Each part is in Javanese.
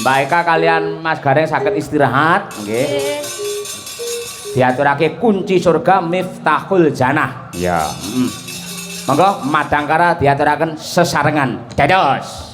Mbak Eka kalian Mas Gareng saged istirahat nggih. Diaturake kunci surga Miftahul Jannah. Ya. Monggo Madangkara diaturaken sesarengan. Dados.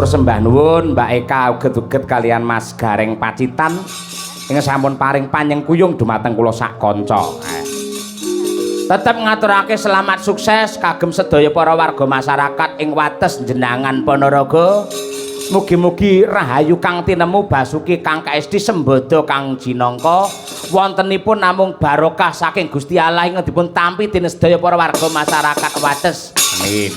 Sembah nuwun Mbak Eka uget-uget kalian Mas Gareng Pacitan ing sampun paring panyengkuyung dumateng kula sak kanca. Tetep ngaturake selamat sukses kagem sedaya para warga masyarakat ing wates Jenangan Ponorogo. Mugi-mugi rahayu kang tinemu basuki kang kaesti sembodo kang jinangka wontenipun namung barokah saking Gusti Allah ing dipun tampi dening sedaya para warga masyarakat wates. Amin.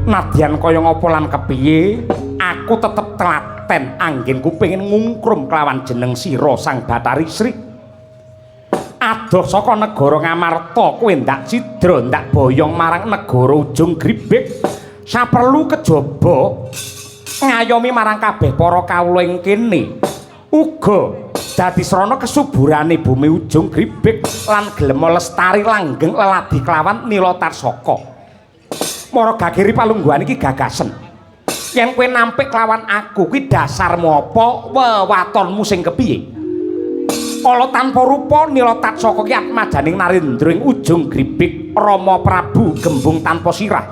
Nadyan kaya ngapa lan kepiye aku tetep telaten anggenku pengin ngungkrum kelawan jeneng sira Sang Bathari Sri adoh saka negara Ngamarta kowe ndak cidra ndak boyong marang negara Ujung Gribek saperlu kejaba ngayomi marang kabeh para kawula ing kene uga dadi srana kesuburane bumi Ujung Gribek lan gelem lestari langgeng leladi kelawan Nila Tarsaka. Mara gagiri palungguhan iki gagasen. Yen kowe nampik lawan aku kuwi dasarmu apa? Wewatonmu sing kepiye? Kala tanpa rupa Nila Tarsaka ki atmajaning Narendra ing Ujung Gribek Rama Prabu gembung tanpa sirah.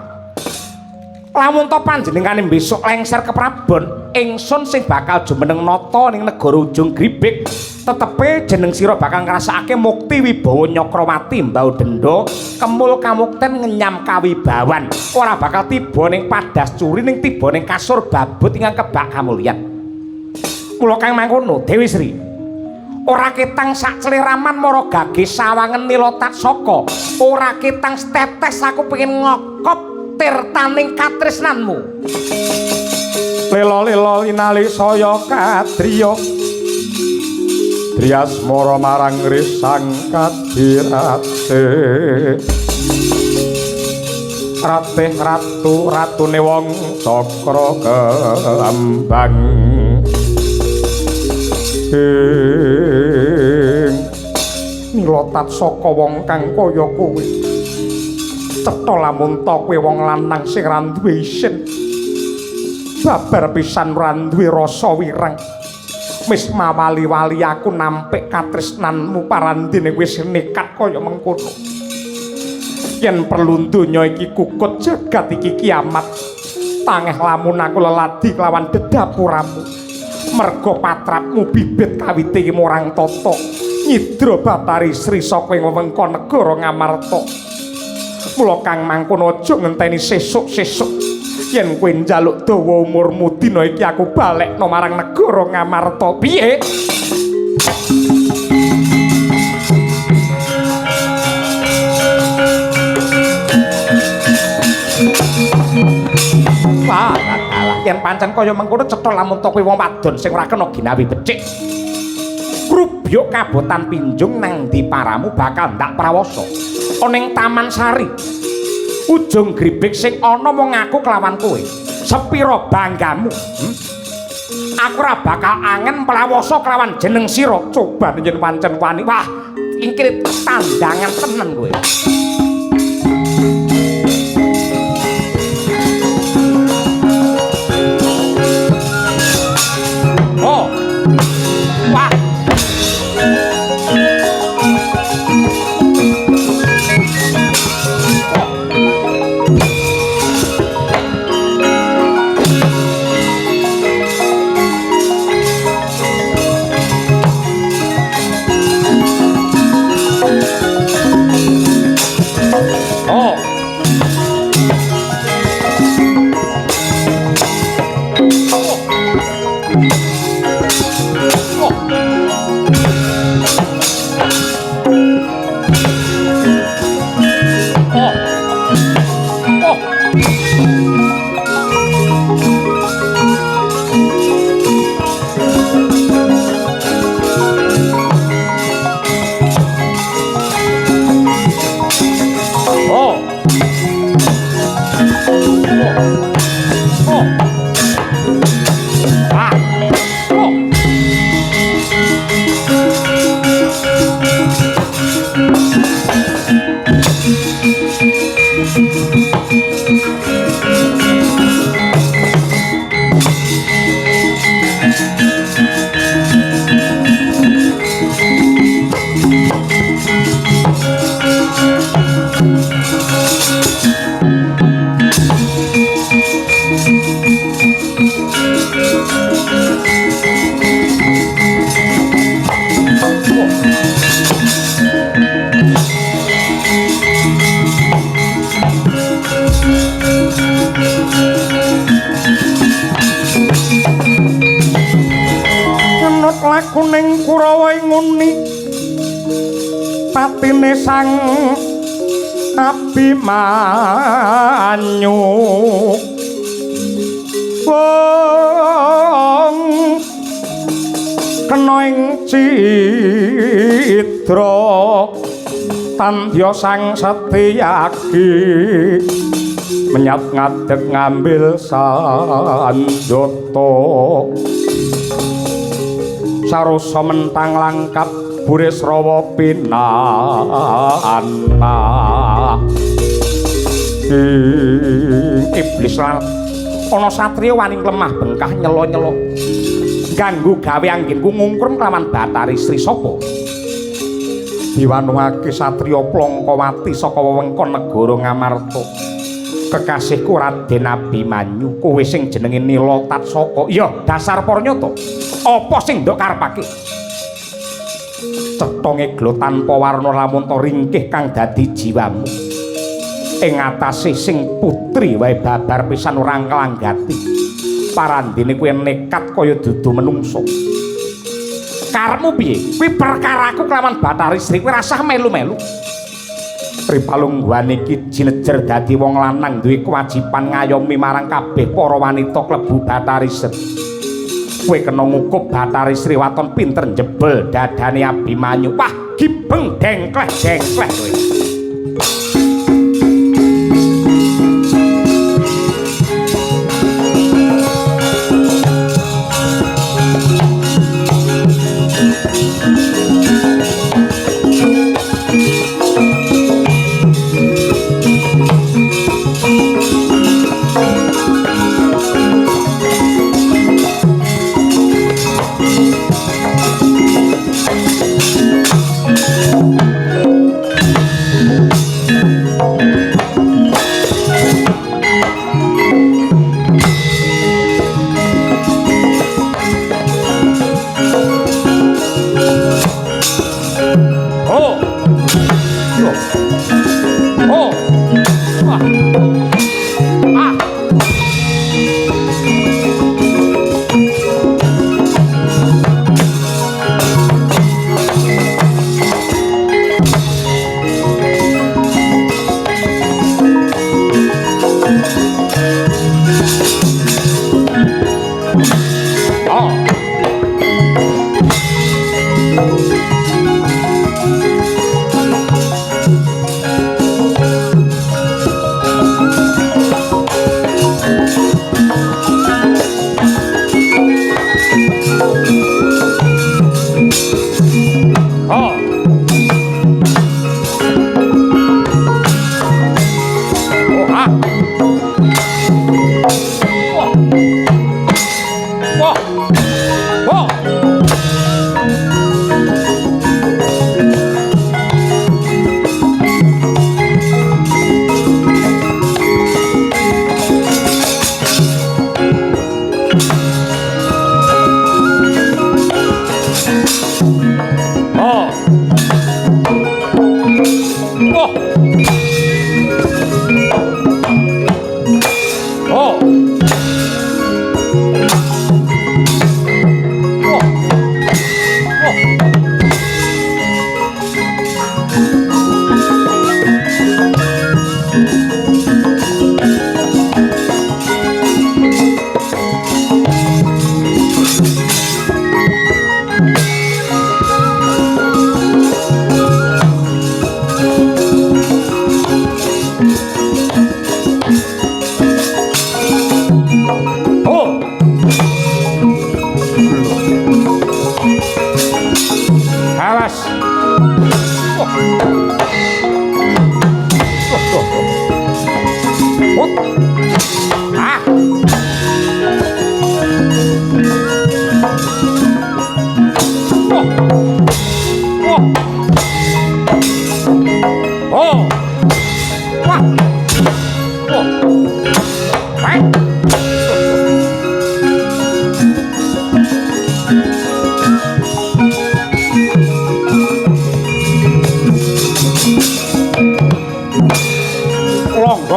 Lamun to panjenengane besok lengser ke Prabon, ingsun sing bakal jumeneng nata ning negara Ujung Gribek tetepe jeneng sira bakal ngrasakake mukti wibawa Nyakrawati mbau denda kemul kamukten ngenyam kawibawan ora bakal tiba ning padas curi ning tiba ning kasur babut ingkang kebak kamulyan. Mula kang mangkono Dewi Sri ora ketang sak cleraman mara gage sawangen Nila Tarsaka ora ketang tetes aku pengen ngokop tirtaning katresnanmu. Lela-lela linali saya kadriya Driyasmara marang risang kadirate Ratih ratu ratune wong cakra kembang Nila Tarsaka wong kang kaya kowe cetha lamun ta kowe wong lanang sing ra duwe isin babar pisan ra duwe rasa wirang wis mawali-wali aku nampik katresnanmu parandene wis nekat kaya mengkono yen perlu donya iki kukut jagat iki kiamat tangeh lamun aku leladi kelawan dedapuramu merga patrapmu bibit kawite iki morang tata Nyidra Bathari Sri saka ing wewengkon negara Ngamarta mula kang mangkono aja ngenteni sesuk-sesuk yen kowe njaluk dawa umurmu dina iki aku balekno marang negara Ngamarta piye Wah, yen pancen kaya mengkono cetha lamun to kowe wong wadon sing ora kena ginawi becik Krubyuk Kabotan Pinjung nang ndi paramu bakal ndak prawasa ana ing Taman Sari Ujung Gribek sing ana mung aku kelawan kowe. Sepira banggamu? Aku ora bakal angen mlawasa kelawan jeneng sira. Coba yen pancen wani. Wah, iki tandangan tenan kowe. Oh. Wah. kuning Kurawa nguni patine sang Abimanyu wong kena ing Citra tandya sang Setyaki menyat ngadeg ngambil sandata sarosa mentang langkap Burisrawa pinana iblis lan ana satriya wani lemah bengkah nyelo-nyelo ganggu gawe angginku ngungkrum kelawan Bathari Sri sapa diwanungake satriya Plangkawati saka wewengkon negara Ngamarta kekasihku Raden Abimanyu kowe sing jenenge Nila Tatsaka iya dasar Parnyata apa sing ndok karepake cetonge glo tanpa warna lamun to ringkih kang dadi jiwamu ing atase sing putri wae babar pisan ora nglanggati parandene kowe nekat kaya dudu menungso karepmu piye kuwi perkaraku kelawan Bathari Sri kowe rasah melu-melu Ripalungguhan iki jinejer dadi wong lanang duwe kewajiban ngayomi marang kabeh para wanita klebu Bathari Sri kowe kena ngukup Bathari Sri waton pinter njebel dadane Abimanyu wah gibeng dengkleh-dengkleh kowe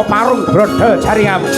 Parung brodol jaringamu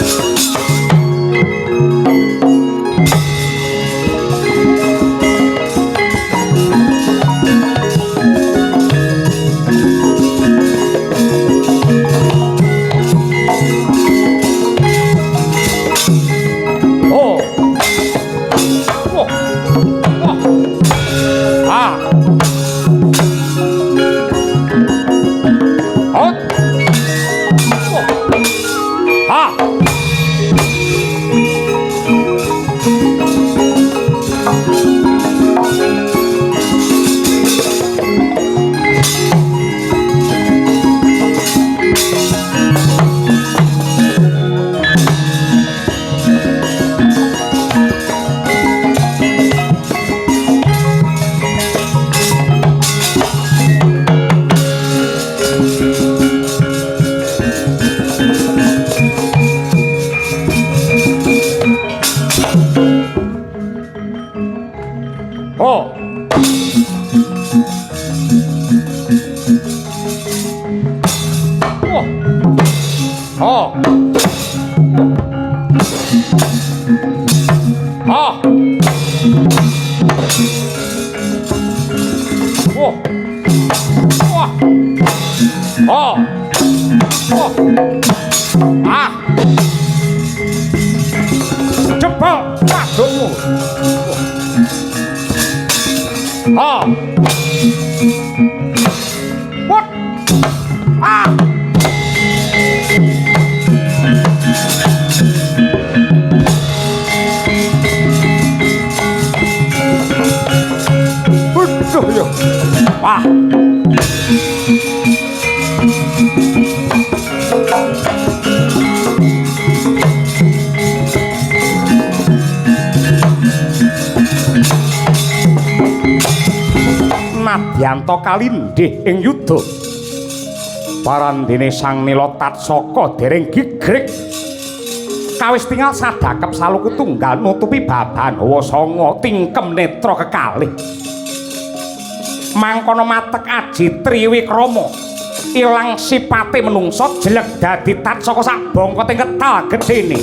Oh. Oh. Oh. Wah. Oh. Oh. Ah. Jebol padungmu. Oh. What? Ah. Aduh ya. Wah. Nadyanto kalindih ing yudha parandene sang Nila Tatsaka dereng gigrek kawis tinggal sadakep saluku tunggal nutupi baban hawa sanga tingkem netra kekalih mangkono matek aji triwikrama ilang sipate menungsa jeleg dadi Tatsaka sak bangkoting ketal gedene.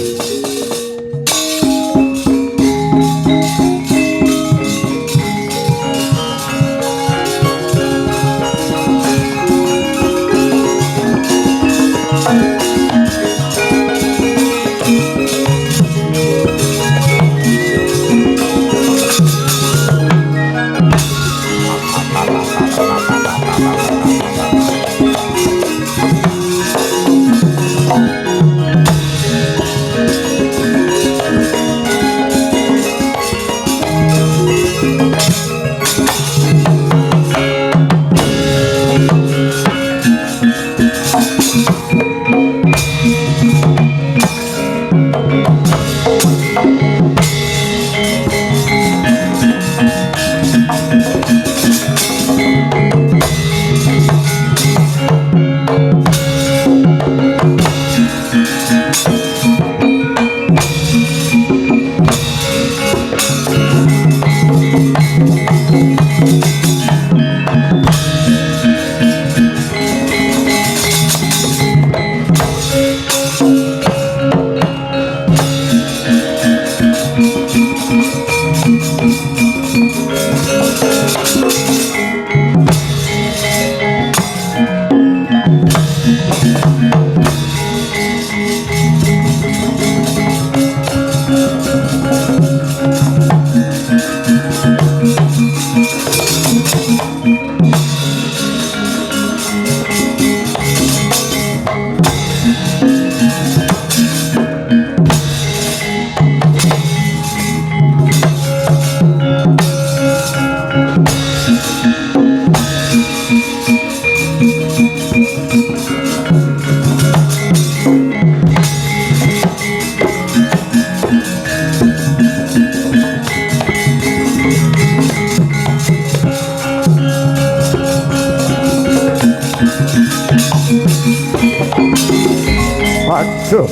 Aduh,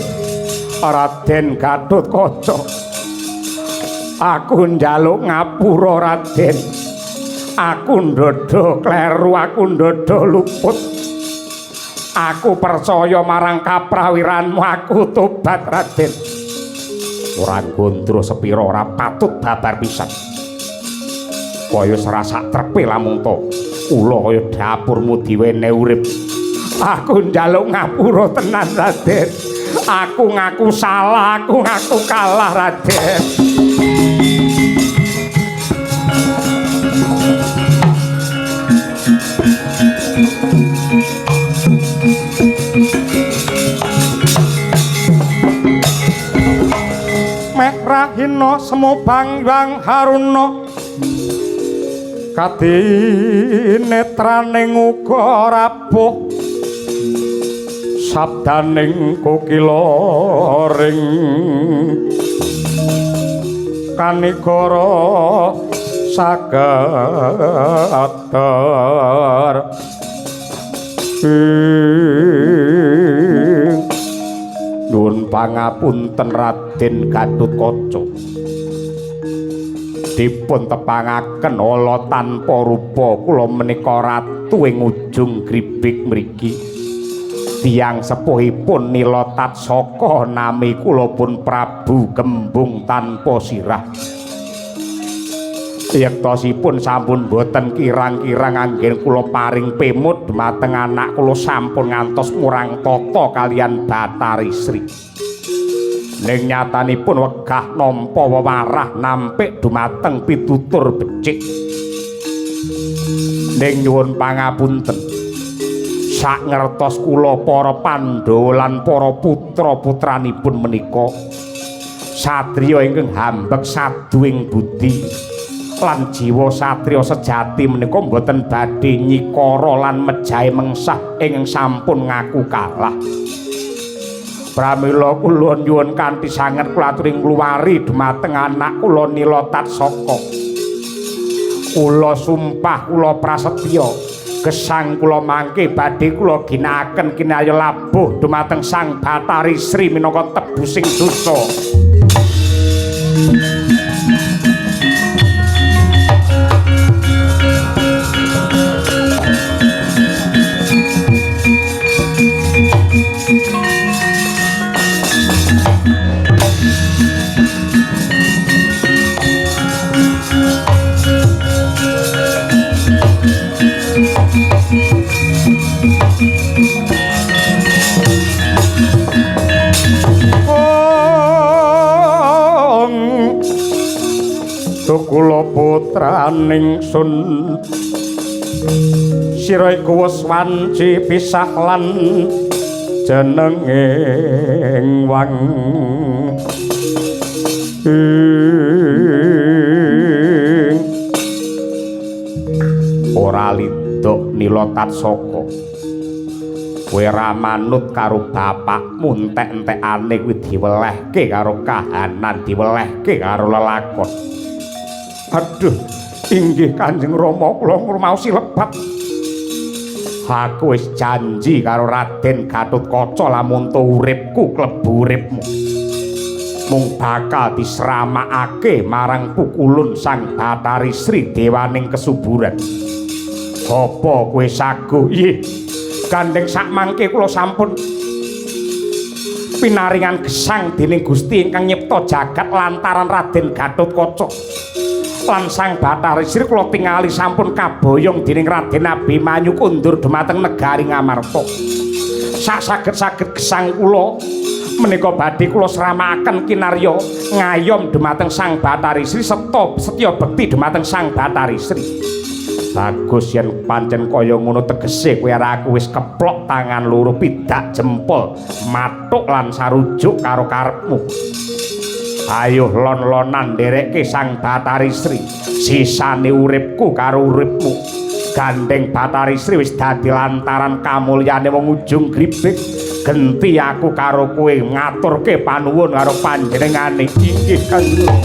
Raden Gatotkaca. Aku njaluk ngapura Raden. Aku ndodho kleru, aku ndodho luput. Aku percaya marang kaprawiranmu, aku tobat Raden. Ora gondro sepira ora patut babar pisan. Kaya serasa trepe lamun to. Ula kaya dapurmu diwene urip. Aku njaluk ngapura tenan Raden. Aku ngaku salah, aku ngaku kalah Raden. Mek rahina semu bangbang haruna kadinetraning uga rapuh sabdaning kokiloring kanigara sagatar nuwun pangapunten Raden Gatotkaca dipun tepangaken ala tanpa rupa kula menika ratu ing ujung gribik mriki tiyang sepuhipun Nila Tatsaka nami kula pun Prabu Gembung tanpa sirah. Yektosipun sampun boten kirang-kirang anggen kula paring pemut dumateng anak kula sampun ngantos murang tata kalian Bathari Sri. Ning nyatanipun wegah nampa wewarah nampik dumateng pitutur becik. Ning nyuwun pangapunten. Sak ngertos kula para Pandhawa lan para putra-putranipun menika satriya ingkang hambek saduwing budi. Lan jiwa satriya sejati menika boten badhe nyikara lan mejahe mengsah ing sampun ngaku kalah. Pramila kula nyuwun kanthi sanget kula aturi ngluwari dumateng anak kula Nila Tatsaka. Kula sumpah kula prasetya gesang kula mangke badhe kula ginakaken kinaya labuh dumateng Sang Bathari Sri minangka tebusing dosa. Kula putraning sun sira iku wis wanci pisah lan jenenging wang ora lidok Nila Tatsaka kowe ra manut karo bapakmu entek-entekane kuwi diwelehke karo kahanan diwelehke karo lelakon. Aduh, inggih Kanjeng Rama kula ngrumaosi lebat. Aku wis janji karo Raden Gatotkaca lamun to uripku klebu uripmu. Mung bakal disramakake marang pukulun Sang Bathari Sri dewaning kesuburan. Apa kowe saguh? Nggih. Gandeng sak mangke kula sampun pinaringan gesang dening Gusti ingkang nyipta jagat lantaran Raden Gatotkaca. Lan Sang Bathari Sri kula tingali sampun kaboyong dening Raden Abimanyu kundur dumateng negari Ngamarta. Sak saged-saged gesang kula menika badhe kula sramakaken kinarya ngayom dumateng Sang Bathari Sri setya bekti dumateng Sang Bathari Sri. Bagus yen pancen kaya ngono tegese kowe arek aku wis keplok tangan loro pidak jempol matuk lan sarujuk karo karepmu. Ayo lon-lonan nderekke Sang Bathari Sri sisane uripku karo uripmu. Gandeng Bathari Sri wis dadi lantaran kamulyane wong ujung gribek. Genti aku karo kowe ngaturke panuwun karo panjenengane. Inggih Kanjeng.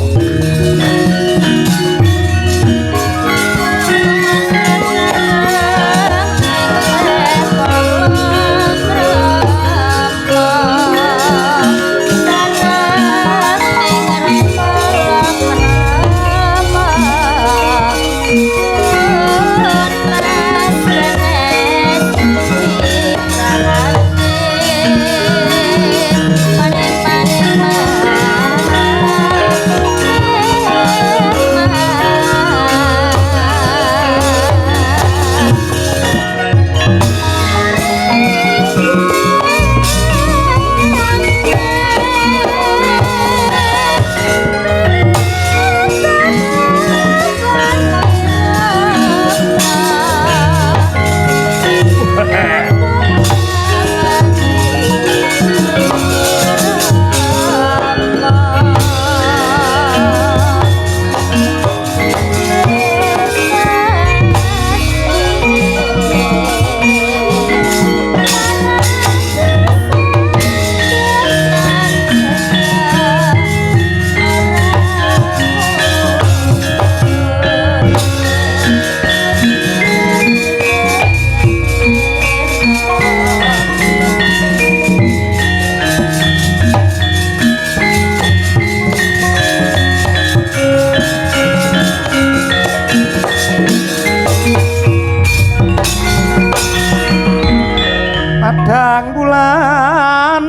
kadang bulan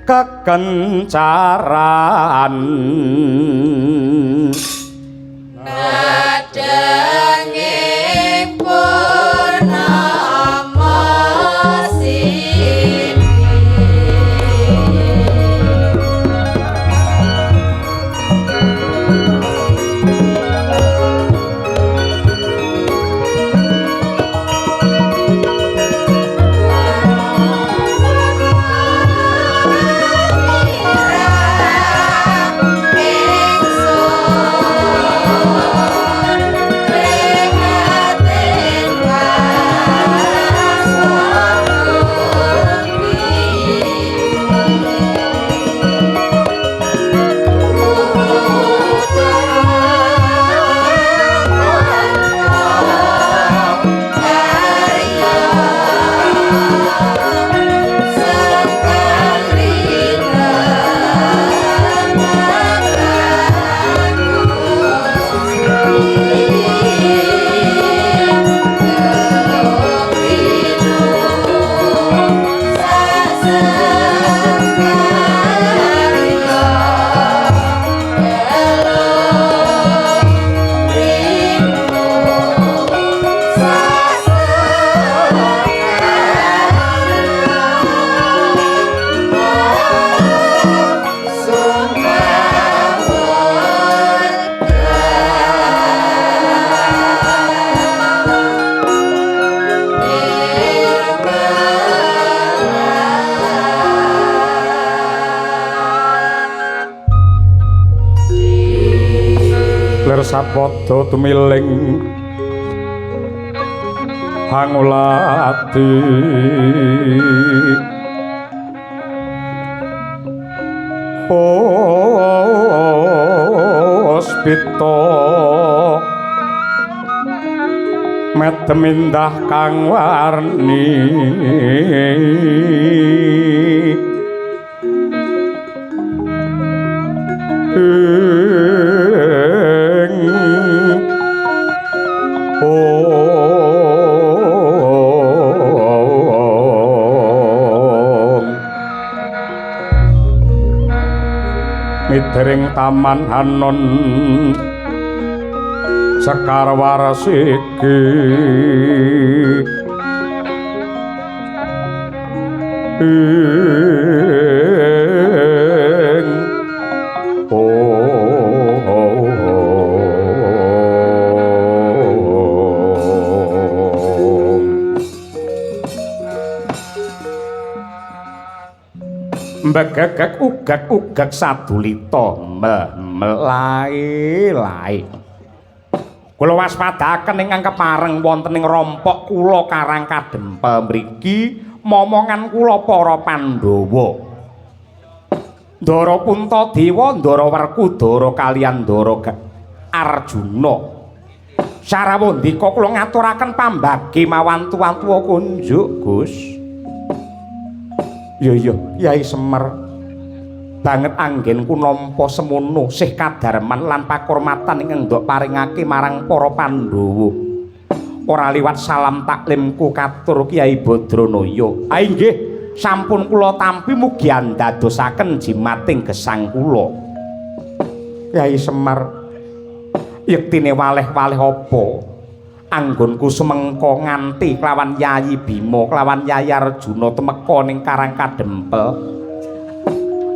kekencaran kadanging purnama sini sapada tumiling hangulati hospito metemindah kang warni midering taman hanon sekar warasiki mbegegek ugak sadulita melai-lai kula waspadaken ingkang kepareng wonten ing rompok kula Karang Kadempel mriki momongan kula para Pandhawa Ndara Puntadewa Ndara Werkudara kaliyan Ndara Arjuna sarawandika kula ngaturaken pambagi mawantu-wantu kunjuk Gus. Iya Yai Semar banget anggenku nampa semono sih kadarman lan pakurmatan ing ndok paringake marang para Pandhawa ora liwat salam taklimku katur Kyai Badranaya. Ah inggih sampun kula tampi mugi andadosaken jimating gesang kula. Yai Semar yektine waleh-waleh apa anggonku sumengko nganti kelawan Yayi Bima kelawan Yayi Arjuna temeka ning Karang Kadempel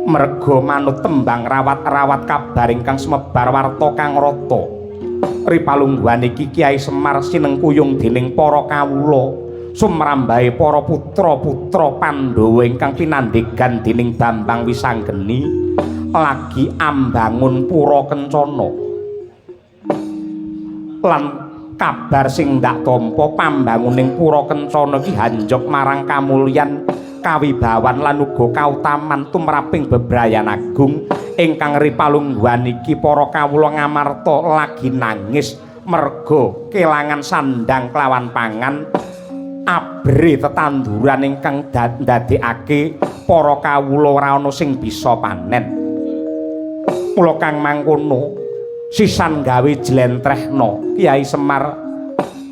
merga manut tembang rawat-rawat kabar ingkang sumebar warta kang rata ripalungguhan iki Kyai Semar sinengkuyung dening para kawula sumrambahe para putra-putra Pandhawa ingkang pinandegan dening Bambang Wisanggeni lagi ambangun pura Kencana lan kabar sing ndak tampa pambanguning pura Kencana iki hanjok marang kamulyan kawibawan lan uga kautaman tumraping bebrayan agung ingkang ripalungguhan iki para kawula ngamarta lagi nangis merga kelangan sandang kelawan pangan abre tetanduran ingkang ndadekake para kawula ora ana sing bisa panen. Mula kang mangkono sisan gawe jlentrehna Kyai Semar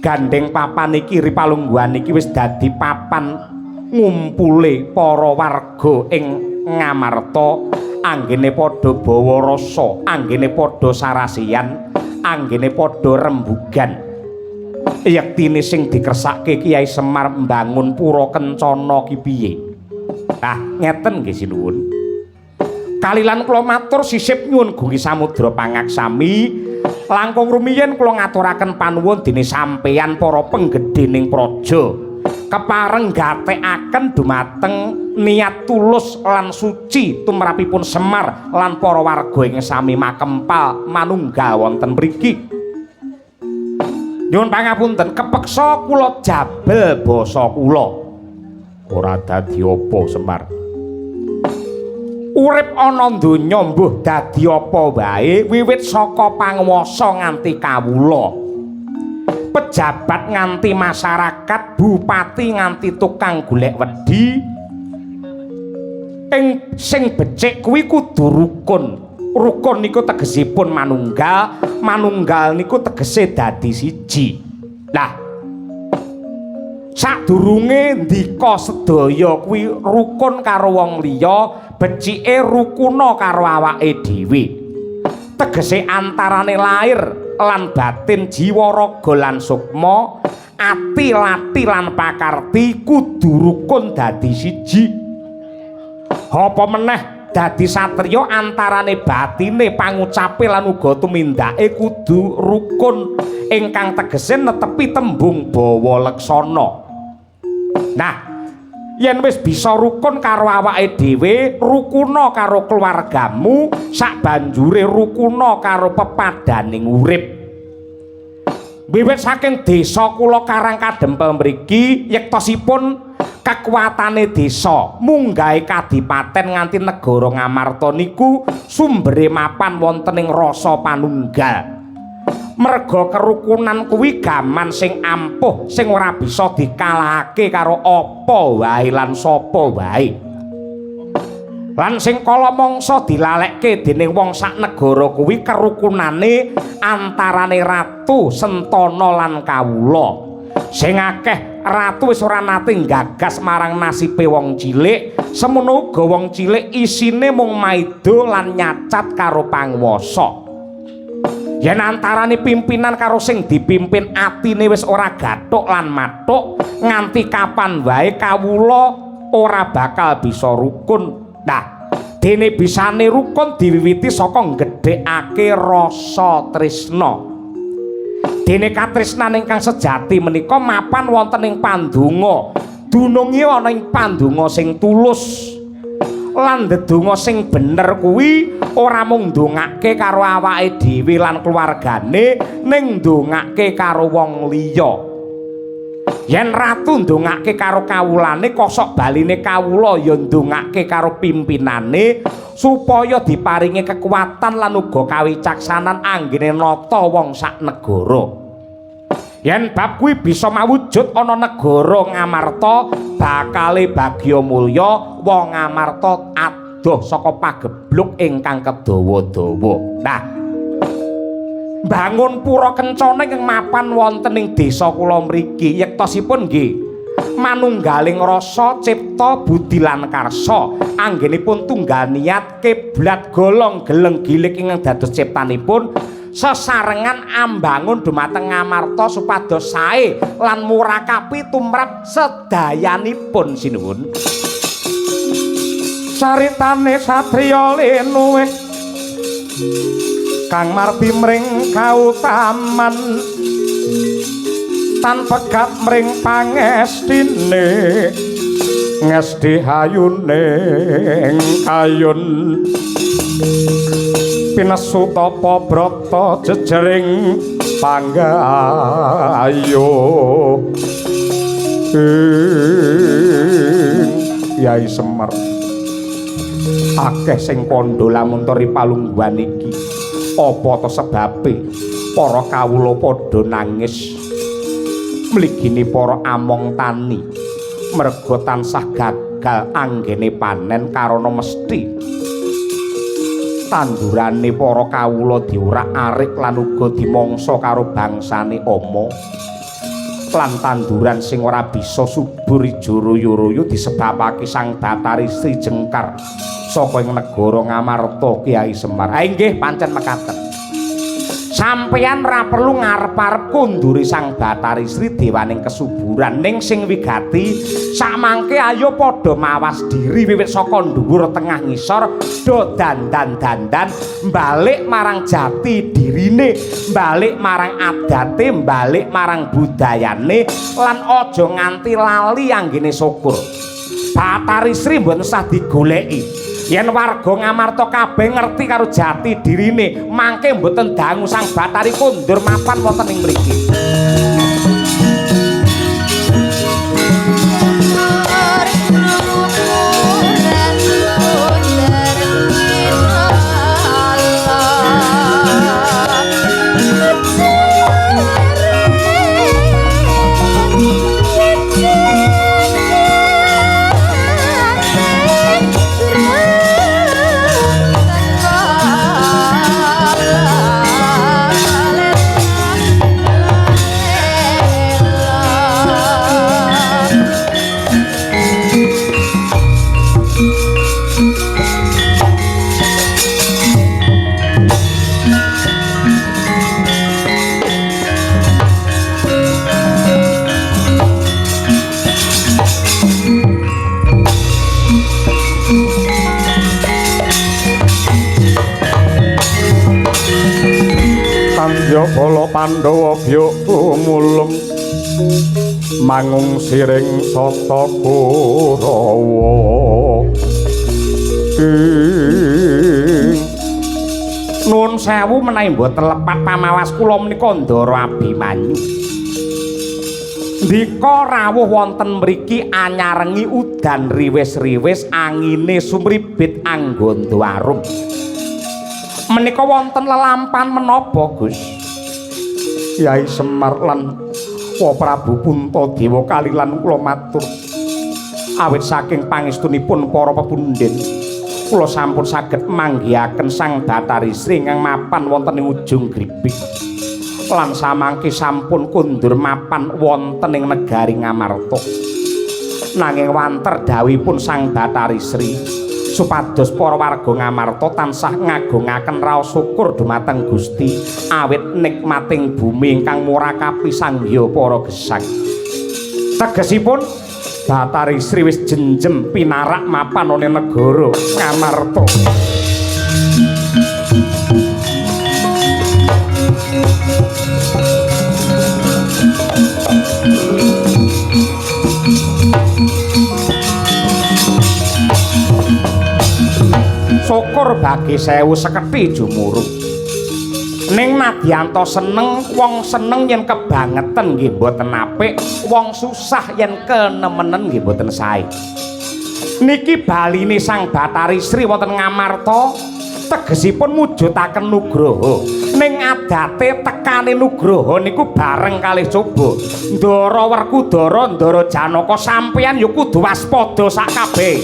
gandeng papan iki ripalungguhan iki wis dadi papan ngumpule para warga ing Ngamarta anggene padha bawa rasa, anggene padha sarasian, anggene padha rembugan. Yektine sing dikersake Kyai Semar mbangun Pura Kencana ki piye? Nah, ngeten nggih sinuwun. Kalilan kula matur sisip nyuwun Gungi Samudra pangaksami, langkung rumiyin kula ngaturaken panuwun dene sampeyan para penggedhening praja kepareng gatekaken dumateng niat tulus lan suci tumrapipun Semar lan para warga ing sami makempal manunggal wonten mriki. Nyuwun pangapunten kepeksa kula jabel basa kula. Ora dadi apa Semar. Urip ana donya mbuh dadi apa wae wiwit saka panguwasa nganti kawula. Pejabat nganti masyarakat, bupati nganti tukang golek wedi. Ing sing becik kuwi kudu rukun. Rukun niku tegesipun manunggal, manunggal niku tegese dadi siji. Lah, sadurunge ndika sedaya kuwi rukun karo wong liya, becike rukuna karo awake dhewe. Tegese antarane lair lan batin, jiwa raga lan sukma, ati lati lan pakarti kudu rukun dadi siji. Apa meneh dadi satriya antarane batine, pangucape lan uga tumindake kudu rukun ingkang tegese netepi tembung bawa leksana. Nah, yen wis bisa rukun karo awake dhewe, rukuna karo keluargamu, sak banjure rukuna karo pepadaning urip. Wiwit saking desa kula Karang Kadempel mriki yektosipun kekuatane desa munggahe kadipaten nganti negara Ngamarta niku sumbere mapan wonten ing rasa panunggal. Merga kerukunan kuwi gaman sing ampuh sing ora bisa dikalahake karo apa wae lan sapa wae. Lan sing kala mangsa dilalekke dening wong sak negara kuwi kerukunane antarane ratu, sentana lan kawula. Sing akeh ratu wis ora nate gagas marang nasibe wong cilik, semono uga wong cilik isine mung maido lan nyacat karo panguwasa. Yen antarane pimpinan karo sing dipimpin atine wis ora gathuk lan mathuk, nganti kapan wae kawula ora bakal bisa rukun. Nah, dene bisane rukun diwiwiti saka nggedhekake rasa tresna. Dene katresnan ingkang sejati menika mapan wonten ing pandonga. Dununge ana ing pandonga sing tulus. Lan ndedonga sing bener kuwi ora mung ndongake karo awake dhewe lan keluargane, ning ndongake karo wong liya. Yen ratu ndongake karo kawulane, kosok baline kawula ya ndongake karo pimpinane supaya diparingi kekuatan lan uga kawicaksanan anggene nata wong sak negara. Yen bab kuwi bisa mawujud ana negara Ngamarta, bakale bagya mulya wong Ngamarta adoh saka pagebluk ingkang kedawa-dawa. Nah, bangun Pura Kencana ing mapan wonten ing desa kula mriki yektosipun nggih manunggaling rasa, cipta, budi lan karsa anggenipun tunggal niat kiblat golong geleng gilik ingkang dados ciptanipun sesarengan ambangun dumateng Ngamarta supados sae lan murakapi tumrap sedayanipun sinuwun. Caritane satriya lenuwe kang marbi mring kautaman tan pegat mring pangestine ngesti hayune kayun pinesu tapa brata jejering panggayo Kyai Semar akeh sing kandha lamun tori palungguhan iki apa to sebabe para kawula padha nangis mligine para among tani merga tansah gagal anggene panen karana mesti tandurane para kawula diurak-arik lan uga dimangsa karo bangsane ama lan tanduran sing ora bisa subur ijo royo-royo disebabake sang Bathari Sri Jengkar saka ing negara Ngamarta Kyai Semar. Ha inggih pancen mekaten. Sampeyan ora perlu ngarep-arep kundure sang Bathari Sri dewaning kesuburan ning sing wigati samangke ayo padha mawas diri wiwit saka dhuwur tengah ngisor do dandan-dandan balik marang jati dirine, balik marang adate, balik marang budayane lan aja nganti lali anggene syukur. Bathari Sri mboten usah digoleki. Yen warga Ngamarta kabeh ngerti karo jati dirine, mangke mboten dangu sang Bathari kondur mapan wonten ing mriki. Bala Pandhawa bya mulung mangung siring sata Kurawa. Nuwun sewu menawi mboten lepat pamawas kula menika Ndara Abimanyu. Ndika rawuh wonten mriki anyarengi udan riwis-riwis angine sumribit anggondo arum. Menika wonten lelampan menapa, Gus? Kyai Semar lan Prabu Puntadewa kalilan kula matur. Awit saking pangestunipun para pepundhen, kula sampun saged manggihaken sang Bathari Sri ingkang mapan wonten ing ujung gripik. Lan samangke sampun kundur mapan wonten ing negari Ngamarta. Nanging wanter dawuhipun sang Bathari Sri supados para warga Ngamarta tansah ngagungaken raos syukur dumateng Gusti awit nikmating bumi ingkang murakapi sangya para gesang. Tegesipun Bathari Sri wis jenjem pinarak mapan ana negara Ngamarta. Syukur bagi sewu sekethi jumuruk. Ning nadyanto seneng, wong seneng yen kebangetan nggih mboten apik, wong susah yen kenemenen nggih mboten sae. Niki baline sang Bathari Sri wonten Ngamarta tegesipun mujudaken nugraha. Ning adate tekane nugraha niku bareng kalih coba. Ndara Werkudara, Ndara Janaka sampeyan ya kudu waspada sak kabeh.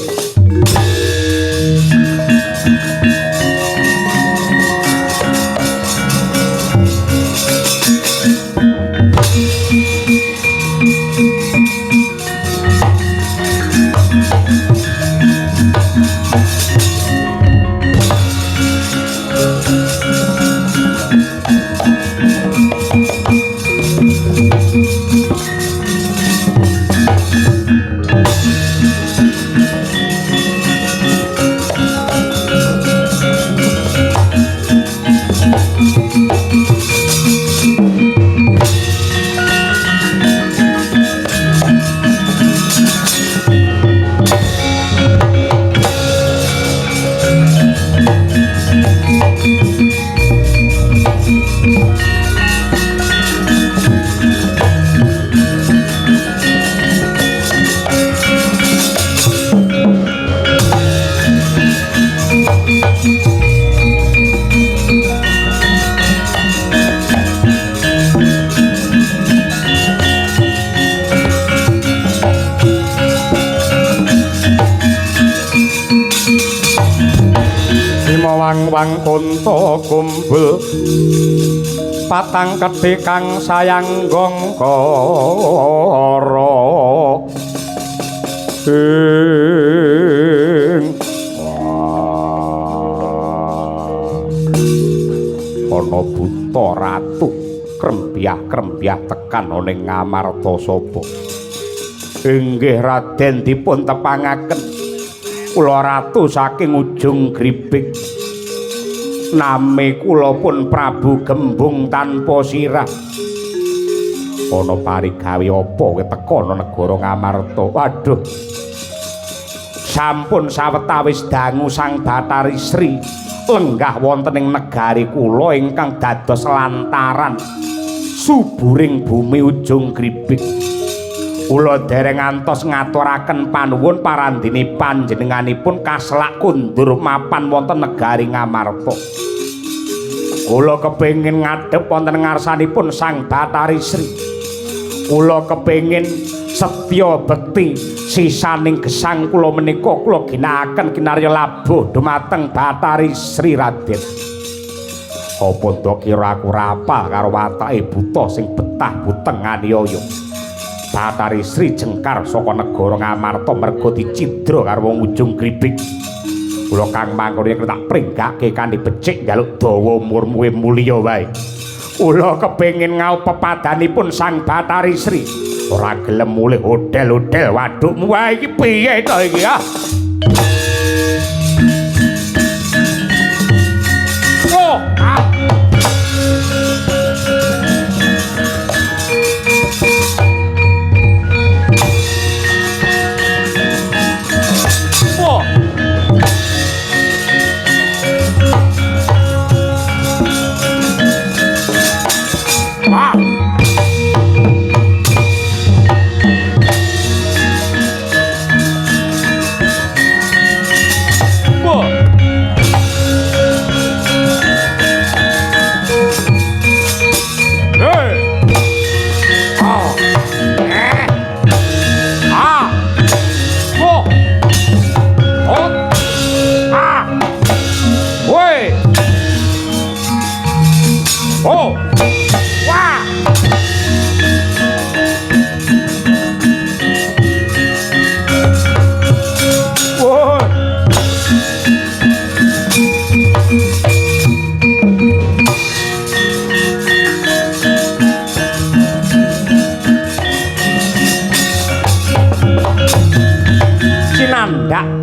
wang kunto kumpul patang kedhe kang sayang gongkara ana buta ratu krembyah-krembyah tekan ning Ngamarta sapa inggih Raden dipun tepangaken kula ratu saking ujung gribik nami kula pun Prabu Gembung tanpa sirah ana parigawe apa kowe teka ana negara Ngamarta waduh sampun sawetawis dangu Sang Bathari Sri lenggah wonten ing negari kula ingkang dados lantaran suburing bumi ujung gribik kula dereng ngantos ngaturaken panuwun parandene panjenenganipun kaslak kundur mapan wonten negari Ngamarta kula kepengin ngadhep wonten ngarsanipun Sang Bathari Sri kula kepengin setya bekti sisaning gesang kula menika kula ginakaken kinarya labuh dumateng Bathari Sri Raden. Apa ndok kira aku rapal karo watake buta sing betah buteng aniaya. Bathari Sri jengkar saka negara Ngamarta merga dicidra karo wong ujung gribik. Kula kang mangkono yen tak pringgake kanthi becik njaluk dawa umur-muwe mulya wae. Kula kepengin ngau pepadanipun Sang Bathari Sri. Ora gelem mulih hodel-hodel wadukmu wae iki piye to iki ya? Oh,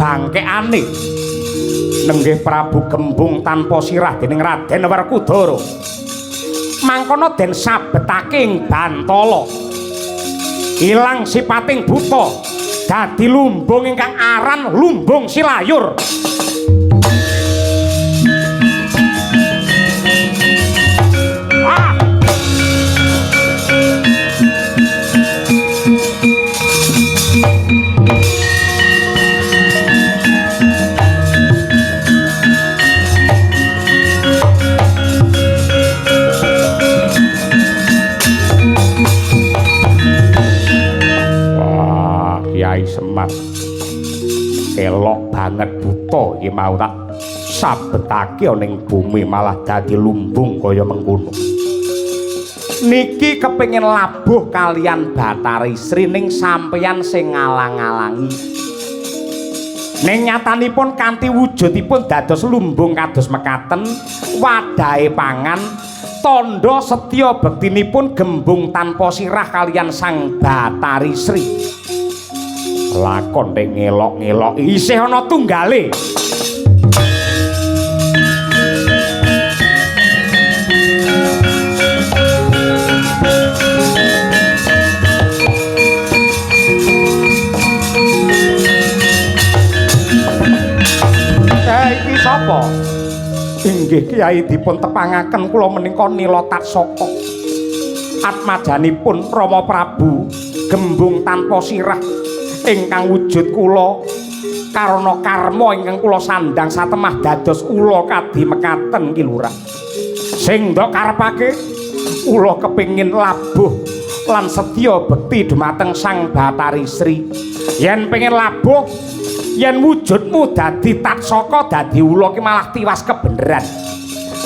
bangkeane nenggih Prabu Gembung tanpa sirah dening Raden Werkudara mangkono den sabetake ing Bantala ilang sipating buta dadi lumbung ingkang aran lumbung silayur. Semar elok banget buta iki mau tak sabetake ning bumi malah dadi lumbung kaya mengkono. Niki kepengin labuh kalian Bathari Sri ning sampeyan sing ngalang-alangi. Ning nyatanipun kanthi wujudipun dados lumbung kados mekaten wadahe pangan tandha setya bektinipun Gembung tanpa sirah kalian Sang Bathari Sri. Lakon ning ngelok-ngelok isih ana tunggale. Iki sapa? Inggih Kyai dipun tepangaken kula menika Nilotarsaka. Atmajanipun Rama Prabu Gembung tanpa sirah ingkang wujud kula karana karma ingkang kula sandang satemah dados ula kadi mekaten ki Lurah. Sing ndok karepake kula kepingin labuh lan setya bekti dumateng Sang Bathari Sri. Yen pengin labuh yen wujudmu dadi tatsaka dadi ula ki malah tiwas kebeneran.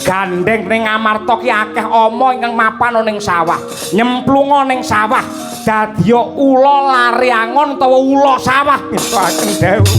Gandeng ning Amarta ki akeh ama ingkang mapan ning sawah, nyemplunga ning sawah dadi ula lari angon utawa ula sawah. Ageng Dewu.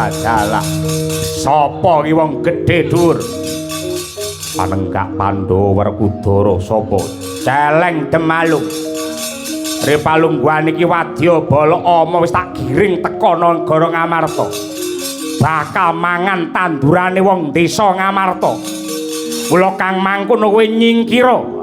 Dalah sapa ki wong gedhe dhuwur Panenggak Pandhawa Werkudara sapa celeng Demalung Ripalungguhan iki Wadyabala ama wis tak giring teka negara Ngamarta bakal mangan tandurane wong desa Ngamarta mula kang mangkon kowe nyingkira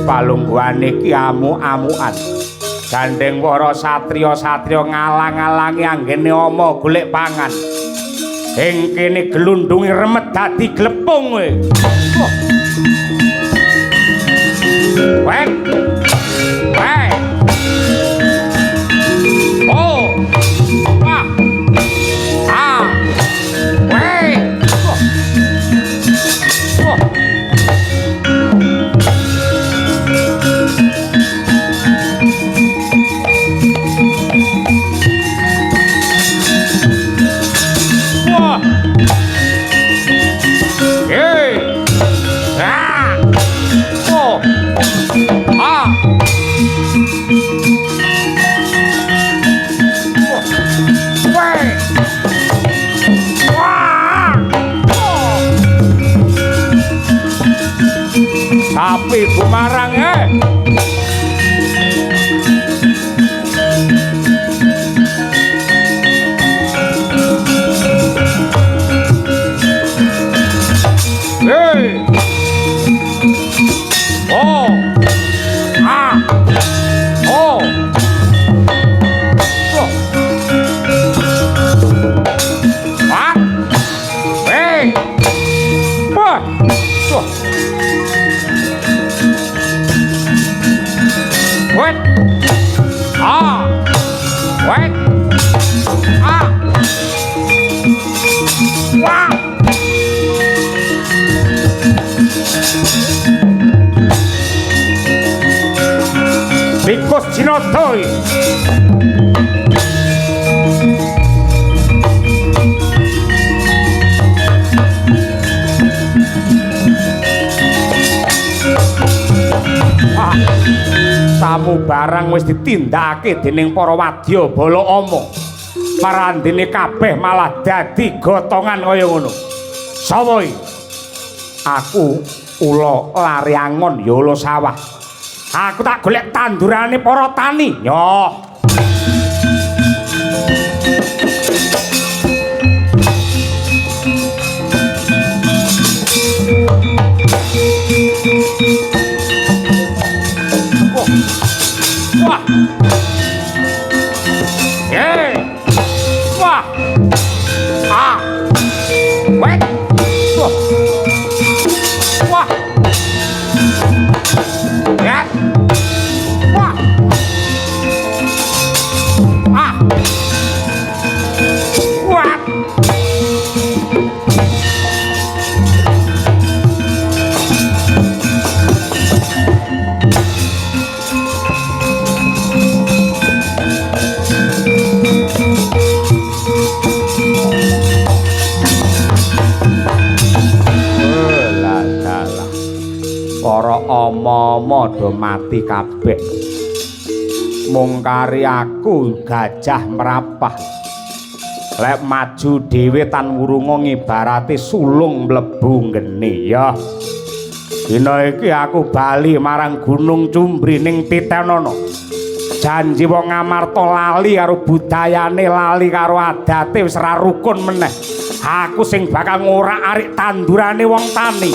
Palungguhan iki amu-amukan gandeng para satriya-satriya ngalang-alangi anggene ama golek pangan ing kene glundungi remet dadi glepung kowe wek wek oh wah ah wek oh Tapi bumarang hey oh ah oh oh ah hey wah wah wait ah wait ah wah Bikos Jinotoi tamu barang wis ditindakake dening para Wadyabala ama parandene kabeh malah dadi gotongan kaya ngono sapa iki aku ula lari angon ya ula sawah aku tak golek tandurane para tani nyoh wah hey wah ah wait wah para ama-ama do mati kabeh. Mung kari aku Gajah Mrapah. Lek maju dhewe tan wurunga ngibarate sulung mlebu geni ya. Dina iki aku bali marang Gunung Cumbri ning Titenana. Janji wong Ngamarta lali karo budayane, lali karo adate, wis ra rukun meneh. Aku sing bakal ngorak-arik tandurane wong tani.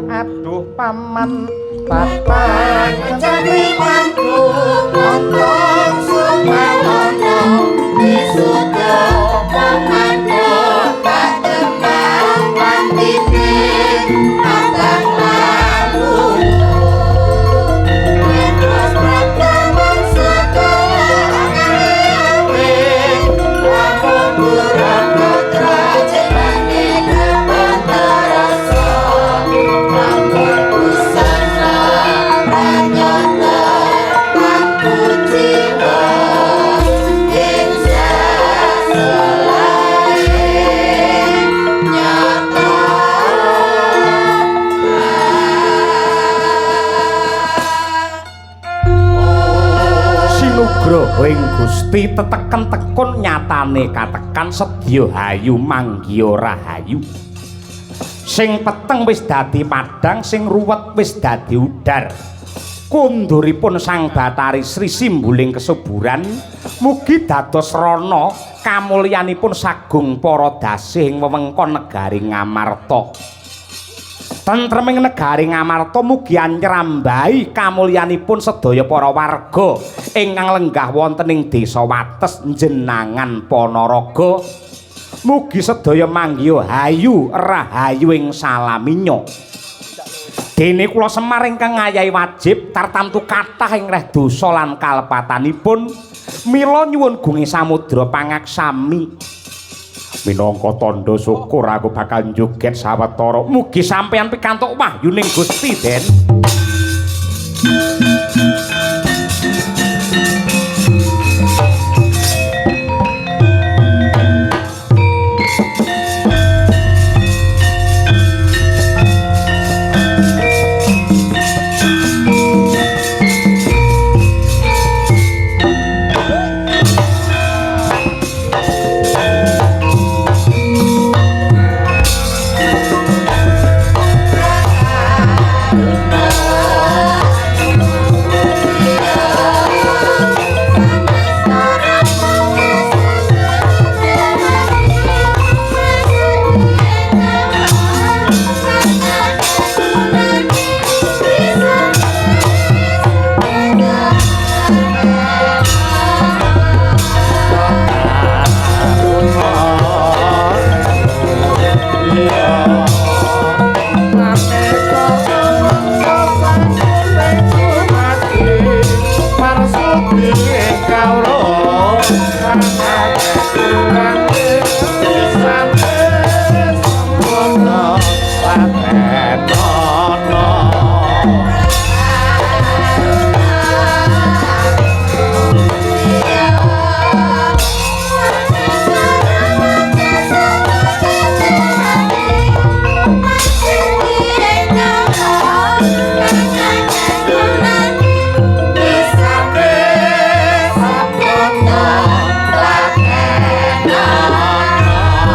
Aduh paman papan Jadi mantu Montong Sumawono Disudo Pemando Tak tenang Pantine Abang lalu Terus pertemuan setelah Wabung burung putra Jelani depan terasa Namun busana Ranyata Aku jiwa Insa selain Nyata Sinugraha ing Gusti teteken tekun nyatane katekan sedya hayu manggiya rahayu. Sing peteng wis dadi padhang, sing ruwet wis dadi udar. Kunduripun Sang Batari Sri simbuling kesuburan mugi dados rana kamulyanipun sagung para dasih ing wewengkon negari Ngamarta. Tentreming negari Ngamarta mugi anyrambahi kamulyanipun sedaya para warga ingkang lenggah wonten ing Desa Wates Jenangan Panaraga. Mugi sedaya manggiya hayu rahayu ing salaminya. Dene kula Semar ingkang ngayahi wajib tartamtu kathah ing reh dosa lan kalepatanipun mila nyuwun gunge samudra pangaksami. Minangka tandha syukur aku bakal njoget sawetara. Mugi sampeyan pikantuk wahyuning Gusti Den. Kau roh,